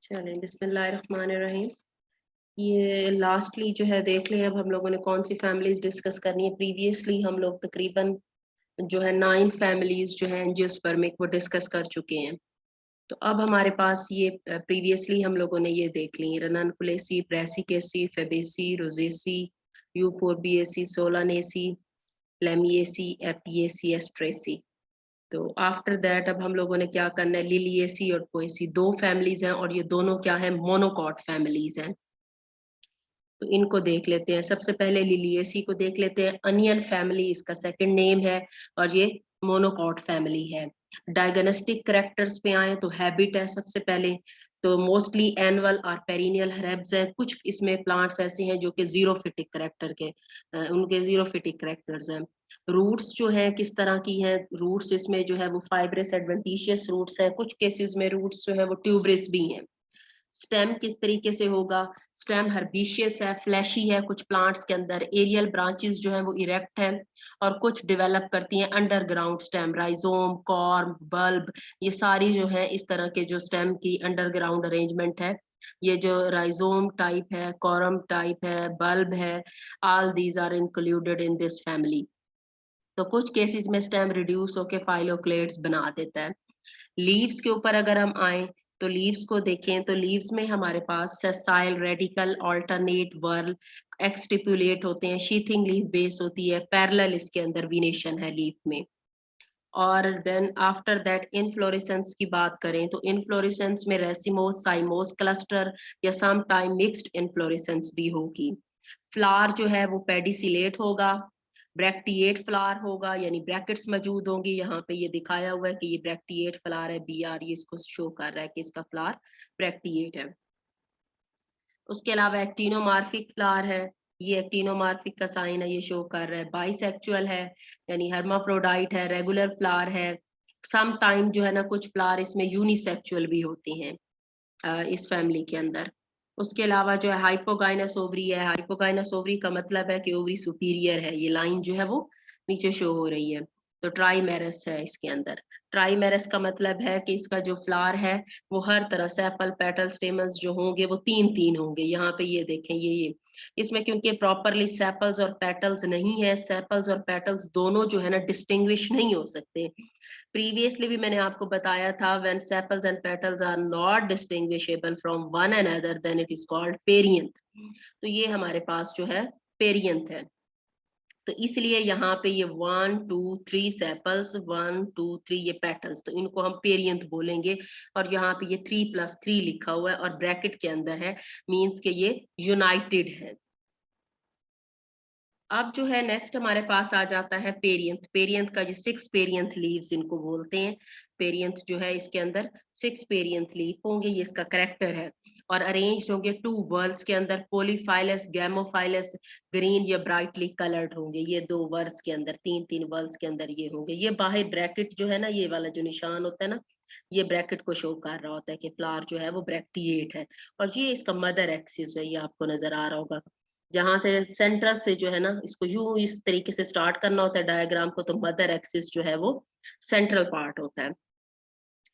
चलें बिस्मिल्लाहिर्रहमानिर्रहीम। ये लास्टली जो है देख लें अब हम लोगों ने कौन सी फैमिलीज डिस्कस करनी है। प्रीवियसली हम लोग तकरीबन जो है 9 फैमिलीज जो है एंजियोस्पर्मिक वो डिस्कस कर चुके हैं। तो अब हमारे पास ये प्रीवियसली हम लोगों ने ये देख ली Ranunculaceae, Brassicaceae, Fabaceae, Rosaceae, Euphorbiaceae, Solanaceae, Lamiaceae, Apiaceae, Asteraceae. तो आफ्टर दैट अब हम लोगों ने क्या करना है, लिलिएसी और पोएसी दो फैमिलीज हैं और ये दोनों क्या है, मोनोकॉट फैमिलीज हैं। तो इनको देख लेते हैं। सबसे पहले लिलिएसी को देख लेते हैं। अनियन फैमिली इसका सेकंड नेम है और ये मोनोकॉट फैमिली है। डायगोनिस्टिक करेक्टर्स पे आए तो हैबिट है सबसे पहले। तो मोस्टली एनुअल और पेरिनियल हर्ब्स हैं। कुछ इसमें प्लांट्स ऐसे हैं जो कि जीरोफिटिक करेक्टर के उनके जीरोफिटिक करेक्टर्स हैं। रूट्स जो है किस तरह की हैं, रूट्स इसमें जो है वो फाइब्रस एडवेंटिशियस रूट्स हैं। कुछ केसेस में रूट्स जो है वो ट्यूबरस भी हैं। स्टेम किस तरीके से होगा, स्टेम हर्बिशियस है, फ्लैशी है कुछ प्लांट्स के अंदर। एरियल ब्रांचेस जो है वो इरेक्ट है और कुछ डेवलप करती हैं underground stem, rhizome, corm, bulb, ये सारी जो है इस तरह के जो स्टेम की अंडरग्राउंड अरेंजमेंट है। ये जो राइजोम टाइप है, कॉरम टाइप है, बल्ब है, all these are included in this family. तो कुछ केसेस में स्टेम रिड्यूस होकर फाइलोक्लेट्स बना देता है। लीव्स के ऊपर अगर हम आए तो लीव्स को देखें तो लीव्स में हमारे पास sessile, radical, alternate, whorl, exstipulate होते हैं। शीथिंग लीफ बेस होती है, पैरेलल इसके अंदर विनेशन है लीफ में। और देन आफ्टर दैट इनफ्लोरेसेंस की बात करें तो इनफ्लोरेसेंस में रेसिमोस, साइमोस क्लस्टर या सम टाइम मिक्स्ड इनफ्लोरेसेंस भी होगी। फ्लावर जो है वो पेडिसिलेट होगा, ब्रैक्टिएट फ्लावर होगा, यानी ब्रैकेट्स मौजूद होंगी। यहाँ पे ये दिखाया हुआ है कि ये ब्रैक्टिएट फ्लावर है, BR ये इसको शो कर रहा है कि इसका फ्लावर ब्रैक्टिएट है। उसके अलावा एक्टिनोमार्फिक फ्लावर है, ये एक्टिनोमार्फिक का साइन है, ये शो कर रहा है। बाइसेक्चुअल है यानी हर्माफ्रोडाइट है, रेगुलर फ्लावर है। सम टाइम जो है ना कुछ फ्लावर इसमें यूनिसेक्चुअल भी होते हैं इस फैमिली के अंदर। उसके अलावा जो है हाइपोगाइनस ओवरी है। हाइपोगाइनस ओवरी का मतलब है कि ओवरी सुपीरियर है, ये लाइन जो है वो नीचे शो हो रही है। तो ट्राइमेरस है इसके अंदर। ट्राइमेरस का मतलब है कि इसका जो फ्लावर है वो हर तरह सेपल, पेटल, स्टेमन्स जो होंगे वो तीन तीन होंगे। यहाँ पे ये देखें, ये इसमें क्योंकि प्रॉपरली सेपल्स और पेटल्स नहीं है, सेपल्स और पेटल्स दोनों जो है ना डिस्टिंग्विश नहीं हो सकते। प्रीवियसली भी मैंने आपको बताया था, when sepals and petals are not distinguishable from one another then it is called perianth। तो ये हमारे पास जो है पेरियंथ है। तो इसलिए यहाँ पे ये 1 2 3 सेपल्स, 1 2 3 ये पेटल्स, तो इनको हम पेरियंथ बोलेंगे। और यहाँ पे ये 3+3 लिखा हुआ है और ब्रैकेट के अंदर है, मींस के ये यूनाइटेड है। अब जो है नेक्स्ट हमारे पास आ जाता है पेरियंथ। पेरियंथ का जो 6 पेरियंथ लीव्स इनको बोलते हैं। पेरियंथ जो है इसके अंदर 6 पेरियंथ लीफ होंगे, ये इसका करेक्टर है। और अरेंज होंगे 2 वर्ल्स के अंदर, पोलीफाइलस, गैमोफाइलस, ग्रीन या ब्राइटली कलर्ड होंगे। ये 2 वर्ल्स के अंदर, 3 वर्ल्स के अंदर ये होंगे। ये बाहर ब्रैकेट जो है ना, ये वाला जो निशान होता है ना, ये ब्रैकेट को शो कर रहा होता है कि फ्लावर जो है वो ब्रैक्टिएट है। और ये इसका मदर एक्सिस है, ये आपको नजर आ रहा होगा। जहां से सेंटर से जो है ना इसको यूं इस तरीके से स्टार्ट करना होता है डायग्राम को, तो मदर एक्सिस जो है वो सेंट्रल पार्ट होता है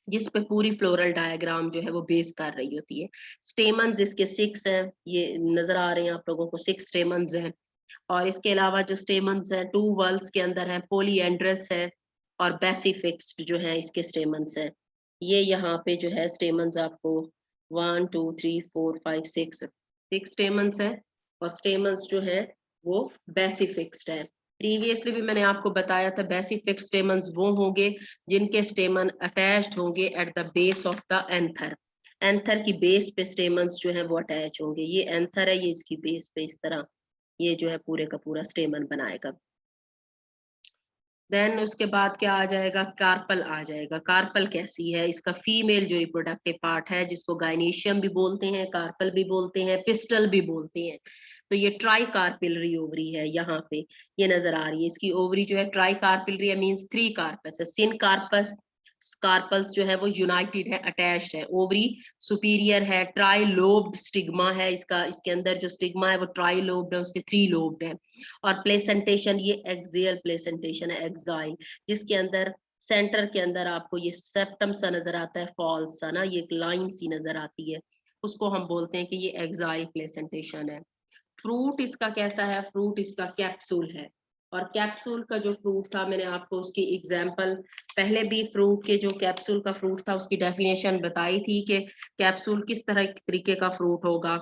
जिस पे पूरी फ्लोरल डायग्राम जो है वो बेस कर रही होती है। स्टेमन जिसके 6 हैं, ये नजर आ रहे हैं आप लोगों को, 6 स्टेमन्स हैं। और इसके अलावा जो स्टेमन्स हैं 2 वर्ल्स के अंदर है, पोलीएंड्रस है और बेसिफिक्स्ड जो है इसके स्टेमन्स है। ये यहाँ पे जो है स्टेमन्स आपको 1 2 3 4 5 6 स्टेमन्स है। और स्टेमन्स जो है वो बेसिफिक्स्ड है। प्रीवियसली भी मैंने आपको बताया था बेसिफिक्स्ड स्टेमन्स वो होंगे जिनके स्टेमन अटैच्ड होंगे at the base of the anther. Anther की बेस पे स्टेमन्स जो है वो अटैच होंगे। ये एंथर है, ये इसकी बेस पे इस तरह ये जो है पूरे का पूरा स्टेमन बनाएगा। देन उसके बाद क्या आ जाएगा, कार्पल आ जाएगा। कार्पल कैसी है, इसका फीमेल जो रिप्रोडक्टिव पार्ट है जिसको गाइनेशियम भी बोलते हैं, कार्पल भी बोलते हैं, पिस्टल भी बोलते हैं। तो ये ट्राई कार्पिलरी ओवरी है, यहाँ पे ये नजर आ रही है। इसकी ओवरी जो है ट्राई कार्पिलरी है, मीन्स 3 कार्पस है। सिन कार्पस, स्कार्पल्स जो है वो यूनाइटेड है, अटैच्ड है। ओवरी सुपीरियर है, ट्राई लोब्ड स्टिग्मा है इसका, इसके अंदर जो स्टिग्मा है वो ट्राई लोब्ड है, उसके 3 लोब्ड है। और प्लेसेंटेशन ये एक्सियल प्लेसेंटेशन है, एक्साइल, जिसके अंदर सेंटर के अंदर आपको ये सेप्टम सा नजर आता है, फॉल्स सा ना, ये एक लाइन सी नजर आती है। उसको हम बोलते हैं कि ये एक्साइल प्लेसेंटेशन है। फ्रूट इसका कैसा है, फ्रूट इसका कैप्सूल है, और कैप्सूल का जो फ्रूट था, मैंने आपको उसकी एग्जांपल पहले भी फ्रूट के जो कैप्सूल का फ्रूट था उसकी डेफिनेशन बताई थी कि कैप्सूल किस तरह तरीके का फ्रूट होगा।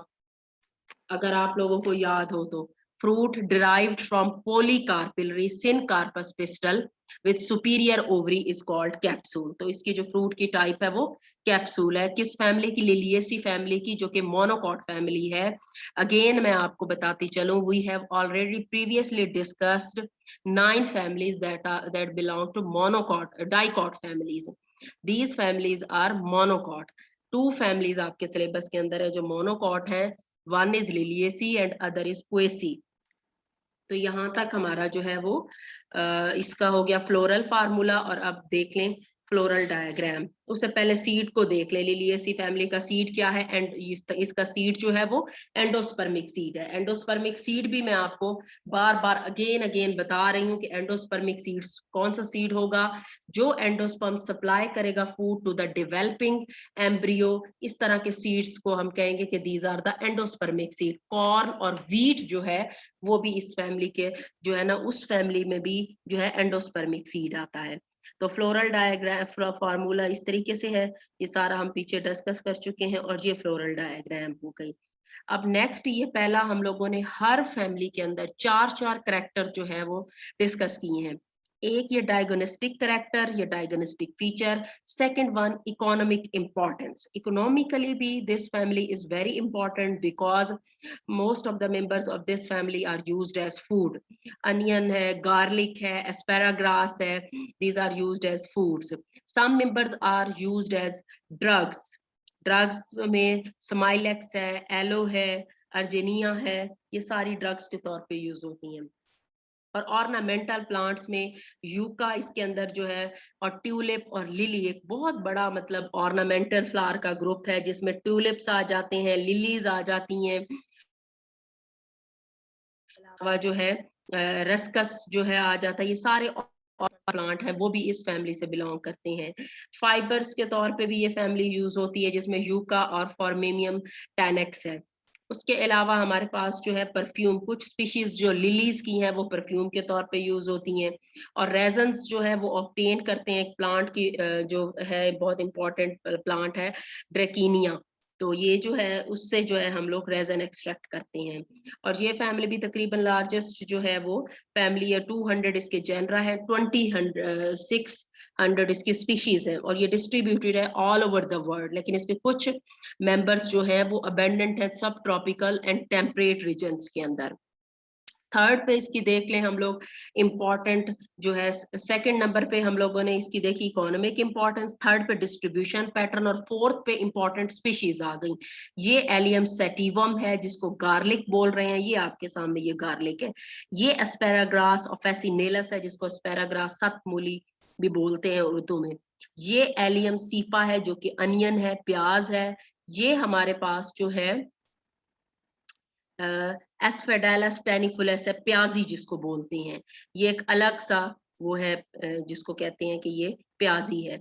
अगर आप लोगों को याद हो तो, fruit derived from polycarpellary syncarpous pistil with superior ovary is called capsule. तो इसकी जो फ्रूट की टाइप है वो कैप्सूल है। किस फैमिली की, लिलिएसी फैमिली की, जो कि मोनोकॉट फैमिली है। अगेन मैं आपको बताती चलूं, we have already previously discussed 9 families that belong to monocot dicot families. These families are monocot. 2 families आपके सिलेबस के अंदर है जो मोनोकॉट है, one is Liliaceae and other is Poaceae. तो यहाँ तक हमारा जो है वो इसका हो गया फ्लोरल फार्मूला। और अब देख लें फ्लोरल डायग्राम। उससे पहले सीड को देख ले, लिलिएसी फैमिली का सीड क्या है, एंड इसका सीड जो है वो एंडोस्पर्मिक सीड है। एंडोस्पर्मिक सीड भी मैं आपको बार बार अगेन बता रही हूँ कि एंडोस्पर्मिक सीड कौन सा सीड होगा, जो एंडोस्पर्म सप्लाई करेगा food to the developing embryo. इस तरह के सीड्स को हम कहेंगे कि these are the endospermic seed. Corn और व्हीट जो है वो भी इस फैमिली के जो है ना, उस फैमिली में भी जो है एंडोस्पर्मिक सीड आता है। तो फ्लोरल डायग्राम फार्मूला इस तरीके से है, ये सारा हम पीछे डिस्कस कर चुके हैं, और ये फ्लोरल डायग्राम हो गई। अब नेक्स्ट, ये पहला हम लोगों ने हर फैमिली के अंदर 4 करैक्टर जो है वो डिस्कस किए हैं। एक ये डायगोनिस्टिक करैक्टर, ये diagnostic feature. Second one economic importance. Economically भी this family is very important because most of the members of this family are used as food. Onion है, garlic है, asparagus है, these are used as foods. Some members are used as drugs. Drugs में Smilax है, yellow है, अर्जेनिया है, ये सारी drugs के तौर पे यूज होती हैं। और ऑर्नामेंटल प्लांट्स में यूका इसके अंदर जो है, और ट्यूलिप और लिली एक बहुत बड़ा मतलब ऑर्नामेंटल फ्लावर का ग्रुप है, जिसमें ट्यूलिप्स आ जाते हैं, लिलीज आ जाती हैं, जो है रस्कस जो है आ जाता है। ये सारे और प्लांट है वो भी इस फैमिली से बिलोंग करते हैं। फाइबर्स के तौर पे भी ये फैमिली यूज होती है, जिसमें यूका और फॉर्मेमियम टैनेक्स है। उसके अलावा हमारे पास जो है परफ्यूम, कुछ स्पीशीज जो लिलीज की हैं वो परफ्यूम के तौर पे यूज होती हैं। और रेजन्स जो है वो ऑब्टेन करते हैं एक प्लांट की, जो है बहुत इंपॉर्टेंट प्लांट है ड्रेकिनिया। तो ये जो है उससे जो है हम लोग रेजन एक्सट्रैक्ट करते हैं। और ये फैमिली भी तकरीबन लार्जेस्ट जो है वो फैमिली है। 200 इसके जेनरा है, 600 इसकी स्पीशीज है, और ये डिस्ट्रीब्यूटेड है ऑल ओवर द वर्ल्ड। लेकिन इसके कुछ मेंबर्स जो है वो अबेंडेंट है सब ट्रॉपिकल एंड टेम्परेट रीजन्स के अंदर। थर्ड पे इसकी देख लें हम लोग इम्पॉर्टेंट जो है, सेकंड नंबर पे हम लोगों ने इसकी देखी इकोनॉमिक इंपॉर्टेंस, थर्ड पे डिस्ट्रीब्यूशन पैटर्न, और फोर्थ पे इंपॉर्टेंट स्पीशीज आ गई। ये एलियम सेटिवम है जिसको गार्लिक बोल रहे हैं, ये आपके सामने ये गार्लिक है। ये एस्पेराग्रास ऑफेसिनेलस है जिसको एस्पेराग्रास सतमूली भी बोलते हैं उर्दू में। ये एलियम सीपा है जो कि अनियन है, प्याज है। ये हमारे पास जो है एस्फेडालस टेनिफुलस है, प्याजी जिसको बोलते हैं। ये एक अलग सा वो है जिसको कहते हैं कि ये प्याजी है।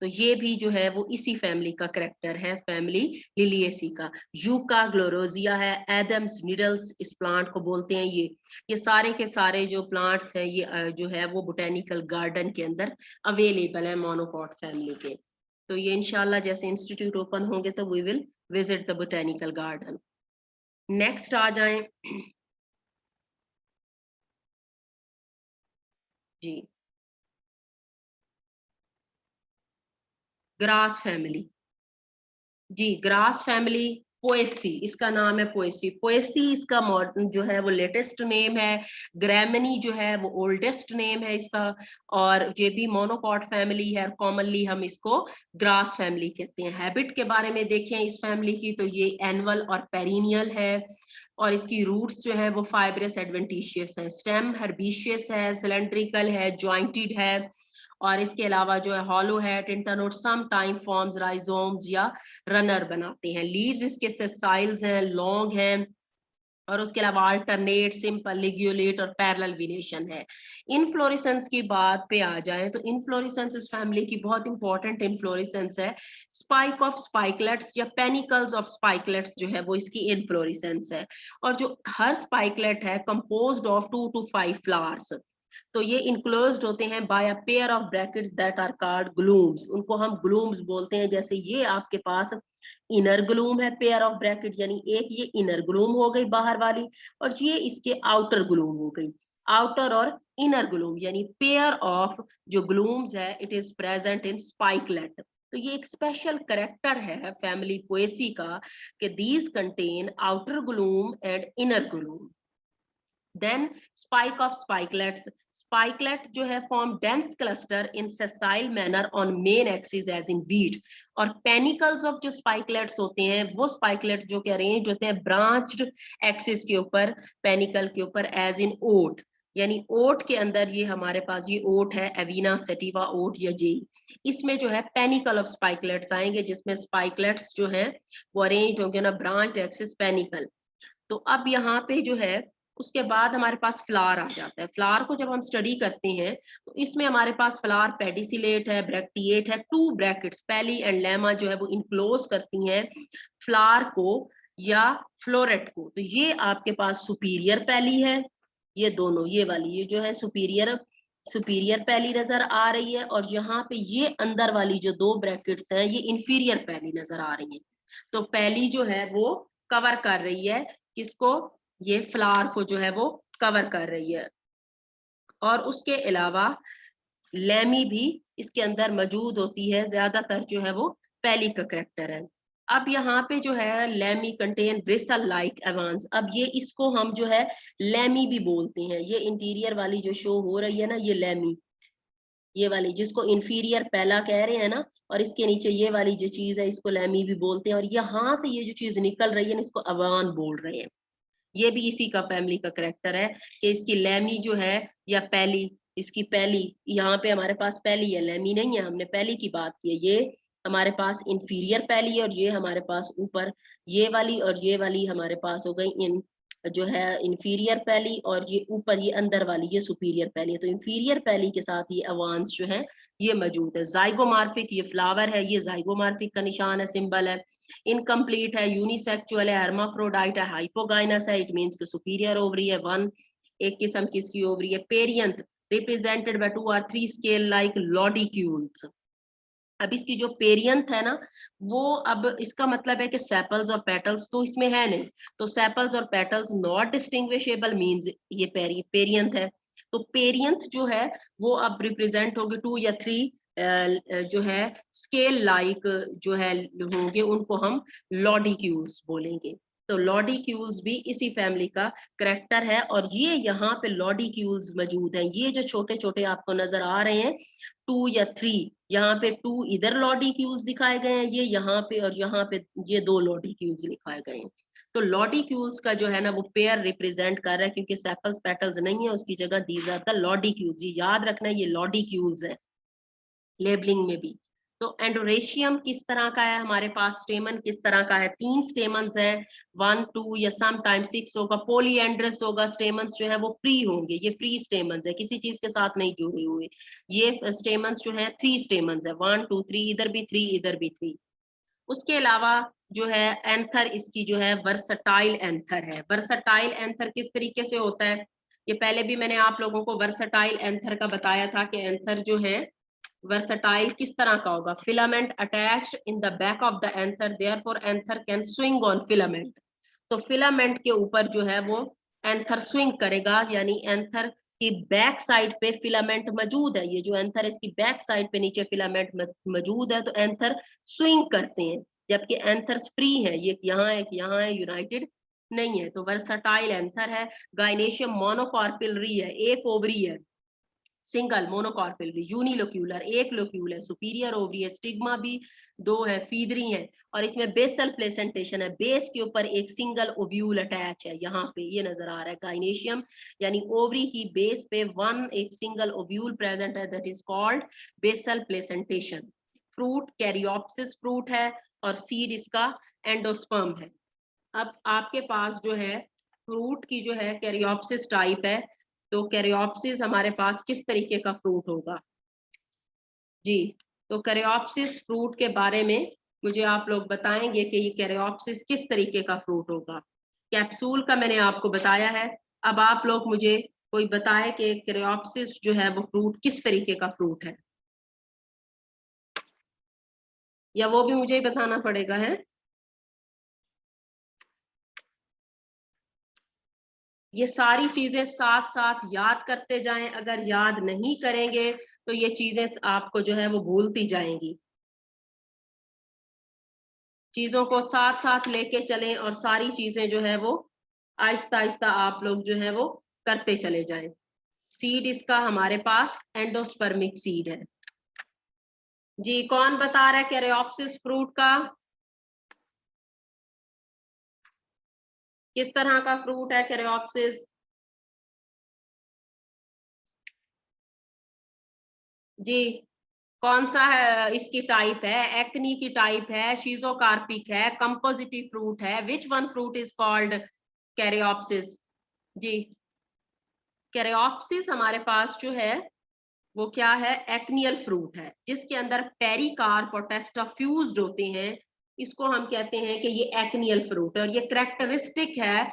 तो ये भी जो है वो इसी फैमिली का करेक्टर है, फैमिली लिलिएसी का। यूका ग्लोरोजिया है, एडम्स नीडल्स इस प्लांट को बोलते हैं। ये सारे के सारे जो प्लांट्स हैं ये जो है वो बोटेनिकल गार्डन के अंदर अवेलेबल है मोनोकॉट फैमिली के। तो ये इंशाल्लाह जैसे इंस्टीट्यूट ओपन होंगे तो we will visit the botanical garden. Next आ जाएं जी, ग्रास फैमिली। जी, ग्रास फैमिली पोएसी इसका नाम है, पोएसी। पोएसी इसका जो है वो लेटेस्ट नेम है। ग्रैमनी जो है वो ओल्डेस्ट नेम है इसका। और ये भी मोनोकॉट फैमिली है, कॉमनली हम इसको ग्रास फैमिली कहते हैं। हैबिट के बारे में देखें इस फैमिली की, तो ये एनुअल और पेरिनियल है, और इसकी रूट्स जो है वो फाइब्रस एडवेंटिशियस है। स्टेम हर्बिशियस है, सिलेंड्रिकल है, ज्वाइंटेड है, और इसके अलावा जो है हॉलो है, टिंटानोड सम टाइम फॉर्म्स राइजोम्स या रनर बनाते हैं। लीव्स इसके सेसाइल्स हैं, लॉन्ग हैं, और उसके अलावा अल्टरनेट, सिंपल, लिग्यूलेट और पैरेलल वेरिएशन है। इनफ्लोरेसेंस की बात पे आ जाए तो इनफ्लोरेसेंस इस फैमिली की बहुत इंपॉर्टेंट इनफ्लोरेसेंस है। स्पाइक ऑफ स्पाइकलेट्स या पेनिकल्स ऑफ स्पाइकलेट्स जो है वो इसकी इनफ्लोरेसेंस है। और जो हर स्पाइकलेट है कंपोज्ड ऑफ 2 to 5 फ्लावर्स। तो ये इनक्लोज्ड होते हैं by a pair of brackets that are called glumes, उनको हम ग्लूम्स बोलते हैं। जैसे ये आपके पास इनर ग्लूम है, पेयर ऑफ ब्रैकेट, यानी एक ये इनर ग्लूम हो गई बाहर वाली, और ये इसके आउटर ग्लूम हो गई। आउटर और इनर ग्लूम यानी पेयर ऑफ जो ग्लूम्स है, it is present in spikelet. तो ये एक स्पेशल करेक्टर है फैमिली पोएसी का कि these contain outer glume and inner glume. Then spike of spikelets, spikelet जो है form dense cluster in sessile manner on main axis as in wheat. और panicles of जो स्पाइकलेट्स होते हैं वो स्पाइकलेट्स जो कह रहे हैं जो होते हैं ब्रांच्ड एक्सिस के ऊपर, पेनिकल के ऊपर, एज इन ओट। यानी ओट के अंदर ये हमारे पास ये ओट है, एविना सेटिवा ओट या जे, इसमें जो है पेनिकल ऑफ स्पाइकलेट्स आएंगे, जिसमें स्पाइकलेट्स जो है वो अरेंज होंगे ना ब्रांच्ड एक्सिस पेनिकल। तो अब यहाँ पे जो है उसके बाद हमारे पास फ्लावर आ जाता है। फ्लावर को जब हम स्टडी करते हैं तो इसमें हमारे पास फ्लावर पेडिसिलेट है, ब्रैक्टिएट है, 2 ब्रैकेट्स पैली एंड लेमा जो है वो इनक्लोज करती हैं फ्लावर को या फ्लोरेट को। तो ये आपके पास सुपीरियर पैली है, ये दोनों, ये वाली ये जो है सुपीरियर सुपीरियर पैली नजर आ रही है, और यहाँ पे ये अंदर वाली जो 2 ब्रैकेट्स हैं ये इंफीरियर पैली नजर आ रही है। तो पैली जो है वो कवर कर रही है किसको, ये फ्लावर को जो है वो कवर कर रही है। और उसके अलावा लेमी भी इसके अंदर मौजूद होती है, ज्यादातर जो है वो पैली का करेक्टर है। अब यहाँ पे जो है lemmae contain bristle like awns, अब ये इसको हम जो है लेमी भी बोलते हैं। ये इंटीरियर वाली जो शो हो रही है ना, ये लेमी, ये वाली जिसको इंफीरियर पहला कह रहे हैं ना, और इसके नीचे ये वाली जो चीज है इसको लेमी भी बोलते हैं। और यहाँ से ये जो चीज निकल रही है ना इसको अवान बोल रहे हैं। ये भी इसी का फैमिली का करेक्टर है कि इसकी लेमी जो है या पहली, इसकी पहली, यहाँ पे हमारे पास पहली है, लेमी नहीं है, हमने पहली की बात की है। ये हमारे पास इंफीरियर पहली है, और ये हमारे पास ऊपर ये वाली, और ये वाली हमारे पास हो गई इन जो है इंफीरियर पहली, और ये ऊपर ये अंदर वाली ये सुपीरियर पहली है। तो इंफीरियर पहली के साथ ये अवांस जो है ये मौजूद है। जाइगोमार्फिक ये फ्लावर है, ये जाइगोमार्फिक का निशान है, सिंबल है। इनकम्प्लीट है, यूनिसेक्सुअल है, हर्माफ्रोडाइट है, हाइपोगाइनस है, इट मींस कि सुपीरियर ओवरी है, वन एक किस्म की इसकी ओवरी है। Perianth represented by 2 or 3 scale like lodicules. अब इसकी जो पेरियंथ है ना, वो अब इसका मतलब है कि सेपल्स और पेटल्स तो इसमें है नहीं, तो सेपल्स और पेटल्स नॉट डिस्टिंग्विशेबल मींस ये पेरियंथ है। तो पेरियंथ जो है वो अब रिप्रेजेंट होगी 2 या 3 जो है स्केल लाइक जो है होंगे, उनको हम लॉडिक्यूल्स बोलेंगे। तो लॉडिक्यूल्स भी इसी फैमिली का करेक्टर है। और ये यहाँ पे लॉडिक्यूल्स मौजूद हैं, ये जो छोटे छोटे आपको नजर आ रहे हैं 2 या 3, यहाँ पे 2 इधर लॉडिक्यूल्स दिखाए गए हैं, ये यहाँ पे, और यहाँ पे ये 2 लॉडिक्यूल्स दिखाए गए हैं। तो लॉडिक्यूल्स का जो है ना वो पेयर रिप्रेजेंट कर रहा है, क्योंकि सेपल्स पेटल्स नहीं है उसकी जगह दीज आर द लॉडिक्यूल्स। ये याद रखना ये लॉडिक्यूल्स है लेबलिंग में भी। तो एंडोरेशियम किस तरह का है हमारे पास, स्टेमन किस तरह का है, 3 स्टेमन्स हैं, 1 2 या सम टाइम 6 होगा। पॉलीएंड्रस होगा, स्टेमन्स जो है वो फ्री होंगे, ये फ्री स्टेमन्स है, किसी चीज के साथ नहीं जुड़े हुए। ये स्टेमन्स जो है 3 स्टेमन्स है, 1 2 3, इधर भी 3 इधर भी 3। उसके अलावा जो है एंथर इसकी जो है वर्सटाइल एंथर है। वर्सटाइल एंथर किस तरीके से होता है, ये पहले भी मैंने आप लोगों को वर्सटाइल एंथर का बताया था कि एंथर जो है वर्सटाइल किस तरह का होगा। Filament attached in the back of the anther, therefore anther can swing on filament. तो फिलामेंट के ऊपर जो है वो एंथर स्विंग करेगा, यानी एंथर की बैक साइड पे फिलामेंट मौजूद है। ये जो एंथर है इसकी बैक साइड पे नीचे फिलामेंट मौजूद है, तो एंथर स्विंग करते हैं। जबकि एंथर्स फ्री है, ये यहाँ है, यहाँ है, यूनाइटेड नहीं है। तो वर्सटाइल एंथर है। गाइनेशियम मोनोकार्पिलरी है, एक ओवरी है, सिंगल मोनोकार्पिलरी। यूनिलोक्यूलर एक लोक्यूल है, सुपीरियर ओवरी है, स्टिग्मा भी 2 है, फीदरी है। और इसमें बेसल प्लेसेंटेशन है, बेस के ऊपर एक सिंगल ओव्यूल अटैच है, यहाँ पे ये नजर आ रहा है गाइनेशियम, यानी ओवरी की बेस पे एक सिंगल ओव्यूल प्रेजेंट है, that is called basal placentation. Fruit caryopsis fruit है, और सीड इसका एंडोस्पर्म है। अब आपके पास जो है फ्रूट की जो है कैरियोप्सिस टाइप है, तो कैरियोप्सिस हमारे पास किस तरीके का फ्रूट होगा जी। तो कैरियोप्सिस फ्रूट के बारे में मुझे आप लोग बताएंगे कि ये कैरियोप्सिस किस तरीके का फ्रूट होगा। कैप्सूल का मैंने आपको बताया है, अब आप लोग मुझे कोई बताए कि कैरियोप्सिस जो है वो फ्रूट किस तरीके का फ्रूट है, या वो भी मुझे ही बताना पड़ेगा है। ये सारी चीजें साथ साथ याद करते जाएं, अगर याद नहीं करेंगे तो ये चीजें आपको जो है वो भूलती जाएंगी। चीजों को साथ साथ लेके चलें और सारी चीजें जो है वो आहिस्ता आहिस्ता आप लोग जो है वो करते चले जाएं। सीड इसका हमारे पास एंडोस्पर्मिक सीड है जी। कौन बता रहा है कैरियोप्सिस फ्रूट का किस तरह का फ्रूट है कैरियोप्सिस? जी, कौन सा है इसकी टाइप है? एक्नी की टाइप है, शीजोकार्पिक है, कंपोजिटिव फ्रूट है, which one fruit is called caryopsis? जी, कैरियोप्सिस हमारे पास जो है वो क्या है, एक्नियल फ्रूट है, जिसके अंदर पेरिकार्प और टेस्टाफ्यूज्ड होते हैं। इसको हम कहते हैं कि ये एक्नियल फ्रूट है, और ये करेक्टरिस्टिक है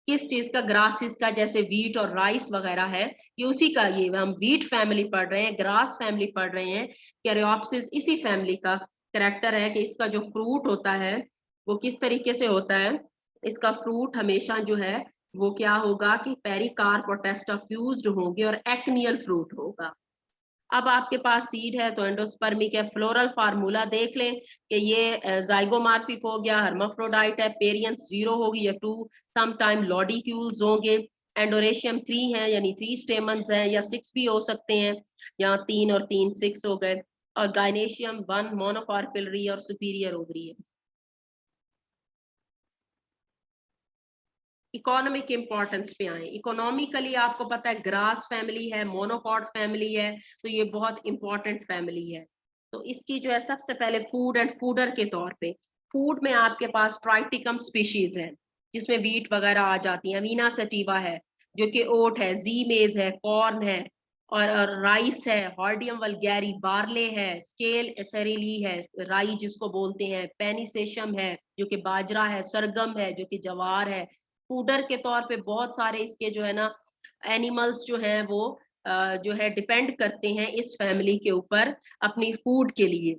किस चीज का, ग्रासेस का, जैसे वीट और राइस वगैरह है, ये उसी का, ये हम वीट फैमिली पढ़ रहे हैं, ग्रास फैमिली पढ़ रहे हैं, कैरियोप्सिस इसी फैमिली का करेक्टर है कि इसका जो फ्रूट होता है वो किस तरीके से होता है। इसका फ्रूट हमेशा जो है वो क्या होगा कि पेरिकार्प और टेस्टाफ्यूज्ड होंगे और एक्नियल फ्रूट होगा। अब आपके पास सीड है तो एंडोस्पर्मिक है। फ्लोरल फार्मूला देख लें कि ये जाइगोमार्फिक हो गया, हर्माफ्रोडाइट है, पेरियंस 0 होगी या 2, सम टाइम लॉडिक्यूल्स होंगे, एंडोरेशियम 3 है यानी 3 स्टेमन्स हैं, या 6 भी हो सकते हैं, या 3 और 3 6 हो गए, और गाइनेशियम 1 मोनोकार्पिलरी और सुपीरियर ओवरी है। इकोनॉमिक इंपॉर्टेंस पे आए, इकोनॉमिकली आपको पता है ग्रास फैमिली है, मोनोकॉट फैमिली है, तो ये बहुत इंपॉर्टेंट फैमिली है। तो इसकी जो है सबसे पहले फूड एंड फूडर के तौर पे, फूड में आपके पास ट्राइटिकम स्पीशीज है जिसमें वीट वगैरह आ जाती है, अमीना सटीवा है जो कि ओट है, जी मेज है, कॉर्न है, और राइस है, हॉर्डियम वल्गैरी, बार्ले है, स्केल सेरिली है, राई जिसको बोलते हैं, पेनिसेशम है जो कि बाजरा है, सरगम है जो कि जवार है। फूडर के तौर पे बहुत सारे इसके जो है ना एनिमल्स जो है वो जो है डिपेंड करते हैं इस फैमिली के ऊपर अपनी फूड के लिए।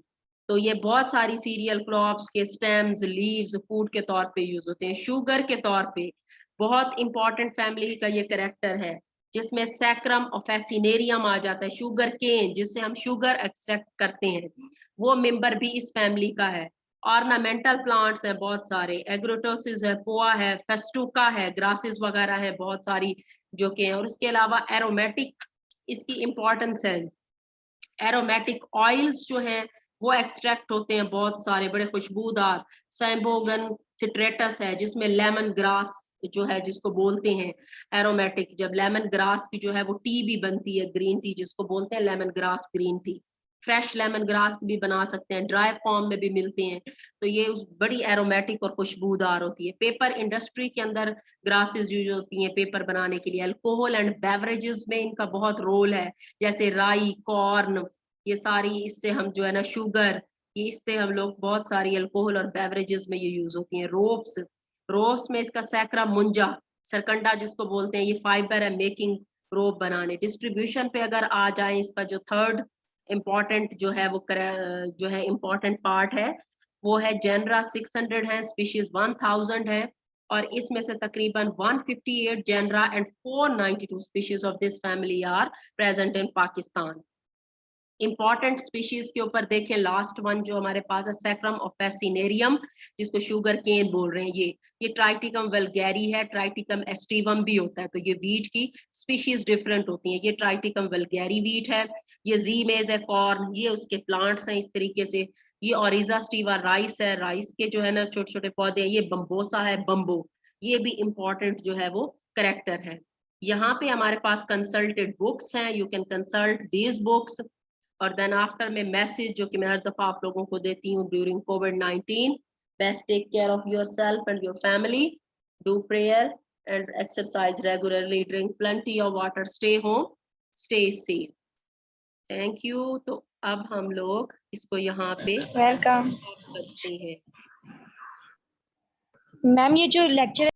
तो ये बहुत सारी सीरियल क्रॉप्स के स्टेम्स, लीव्स फूड के तौर पे यूज होते हैं। शुगर के तौर पे बहुत इंपॉर्टेंट फैमिली का ये करेक्टर है, जिसमें सैक्रम ऑफेसिनेरियम आ जाता है, शुगर केन जिससे हम शुगर एक्सट्रैक्ट करते हैं, वो मेंबर भी इस फैमिली का है। ऑर्नामेंटल प्लांट्स है बहुत सारे, एग्रोटोसिस है, पोआ है, फेस्टुका है, ग्रासेस वगैरह है बहुत सारी जो कि हैं। और उसके अलावा एरोमेटिक इसकी इंपॉर्टेंस है, एरोमेटिक ऑयल्स जो हैं वो एक्सट्रैक्ट होते हैं बहुत सारे बड़े खुशबूदार। सैम्बोगन सिट्रेटस है जिसमें लेमन ग्रास जो है जिसको बोलते हैं एरोमेटिक, जब लेमन ग्रास की जो है वो टी भी बनती है, ग्रीन टी जिसको बोलते हैं lemon grass green tea, fresh lemon grass भी बना सकते हैं, ड्राई फॉर्म में भी मिलते हैं। तो ये बड़ी एरोमेटिक और खुशबूदार होती है। पेपर इंडस्ट्री के अंदर ग्रासेस यूज होती हैं पेपर बनाने के लिए। अल्कोहल एंड बेवरेजेस में इनका बहुत रोल है, जैसे राई, कॉर्न, ये सारी इससे हम जो है ना शुगर, ये इससे हम लोग बहुत सारी अल्कोहल और बेवरेजेस में ये यूज होती हैं। रोप्स, रोप्स में इसका सैकरा मुंजा, सरकंडा जिसको बोलते हैं, ये फाइबर है मेकिंग रोप बनाने। डिस्ट्रीब्यूशन पे अगर आ जाए, इसका जो थर्ड इम्पॉर्टेंट जो है वो जो है इम्पॉर्टेंट पार्ट है वो है जेनरा 600 है, स्पीशीज 1000 है, और इसमें से तकरीबन 158 genera and 492 species of this family are present in Pakistan. Important species के ऊपर देखें, लास्ट वन जो हमारे पास है सैक्रम ऑफेसिनेरियम जिसको शुगर केन बोल रहे हैं, ये ट्राइटिकम वल्गैरी है, ट्राइटिकम एस्टिवम भी होता है, तो ये वीट की स्पीशीज डिफरेंट होती हैं। ये ट्राइटिकम वल्गैरी वीट है, ये जी मेज है, कॉर्न, ये उसके प्लांट्स हैं इस तरीके से। ये ओरिजा स्टीवा राइस है, राइस के जो है ना छोटे छोटे पौधे हैं। ये बम्बोसा है, बम्बो, ये भी इंपॉर्टेंट जो है वो करेक्टर है। यहाँ पे हमारे पास कंसल्टेड बुक्स हैं, you can consult these books. और देन आफ्टर में मैसेज जो कि मैं हर दफा आप लोगों को देती हूँ ड्यूरिंग कोविड-19, best take care of your self and your family, do prayer, and exercise regularly, drink plenty of water, stay home, stay safe. Thank you. तो अब हम लोग इसको यहाँ पे वेलकम करते हैं। मैम, ये जो लेक्चर